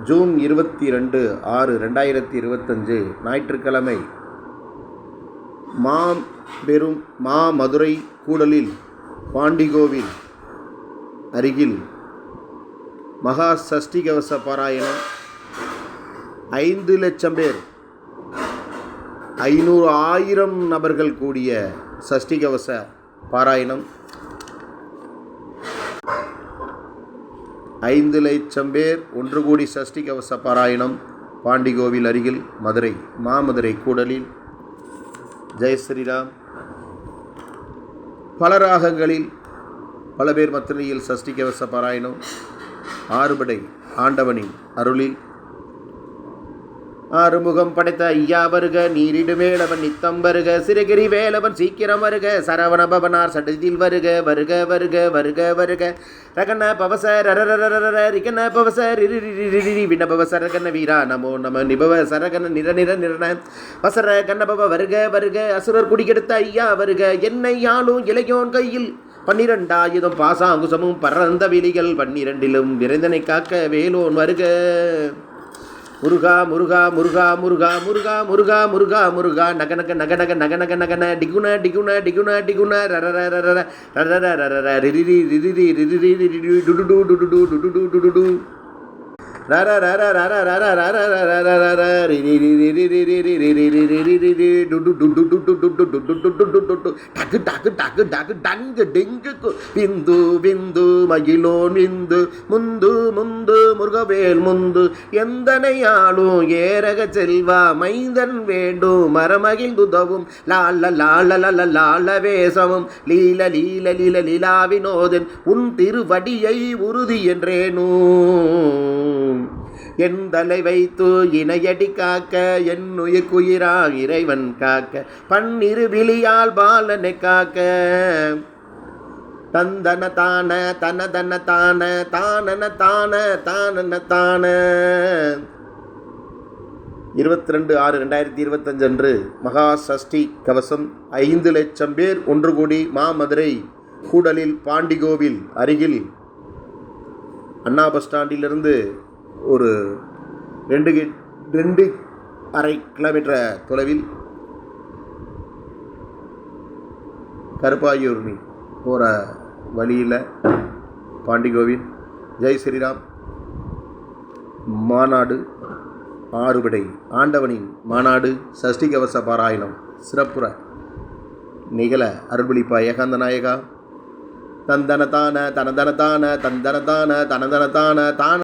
June 22/6/2025 ஞாயிற்றுக்கிழமை மாமதுரை கூடலில் பாண்டிகோவில் அருகில் மகா சஷ்டி கவச பாராயணம் 5 லட்சம் பேர் 500,000 நபர்கள் கூடிய சஷ்டி கவச பாராயணம் 5 லட்சம் பேர் ஒன்று கூடி சஷ்டி கவச பாராயணம் பாண்டிகோவில் அருகில் மாமதுரை கூடலில். ஜெய் ஸ்ரீராம். பல ராகங்களில் பல பேர் மத்தியில் சஷ்டி கவச பாராயணம் ஆறுபடை ஆண்டவனின் அருளில். ஆறுமுகம் படைத்த ஐயா வருக, நீரிடு வேலவன் நித்தம் வருக, சிறகிரி வேலவன் சீக்கிரம் வருக, சரவண பவனார் சட்டத்தில் வருக வருக வருக வருக வருக. ரகன பவச ரிகன பவச வினபவ சரகன வீரா நமோ நம நிபவ சரகன நிர நிர நிரண வசர கண்ணபவ வருக வருக. அசுரர் குடிகெடுத்த ஐயா வருக, என்னை யாழும் இளையோன் கையில் 12 பாசாங்குசமும் பறந்த விழிகள் 12 விரைந்தனை காக்க வேலோன் வருக. முருகா முருகா முருகா முருகா முருகா முருகா முருகா முருகா நகனக நகனக நகனக நகன டிகுன டிகுன டிகுன டிகுன ரரரரரர ரரரரரர ரிரிரி ரிரிரி ரிரிரி ரிரிரி டுடுடு டுடுடு டுடுடு டுடுடு விந்து விந்து மகிழோன் விந்து முந்து முந்து முருகவேல் முந்து எந்தனையாளும் ஏரக செல்வா மைந்தன் வேண்டும் மரமகிழ்ந்துதவும் லால லால லல லால வேசமும் லீல லீல லீல லீலா வினோதன் உன் திருவடியை உறுதி என்றேனோ. என் தலை வைத்து இணையடி காக்க என்னுயிர் குயிரா இறைவன் காக்க பன்னிரு விழியால் பாலனை காக்க தந்தன தான தனதன தான தானன தான தானன தான. 22/6/2025 அன்று மகா சஷ்டி கவசம் 5 லட்சம் பேர் ஒன்று கூடி மாமதுரை கூடலில் பாண்டிகோவில் அருகில் அண்ணா பஸ் ஸ்டாண்டிலிருந்து ஒரு 2.5 கிலோமீட்டர் தொலைவில் கருப்பாயூர்னி போகிற வழியில் பாண்டிகோவில். ஜெய் ஸ்ரீராம். மாநாடு ஆறுபடை ஆண்டவனின் மாநாடு சஷ்டி கவச பாராயணம் சிறப்புற நிகழ அருள்பளிப்பா ஏகாந்த நாயகா. தந்தனதான தனதனதான தந்தனதான தனதனதான தான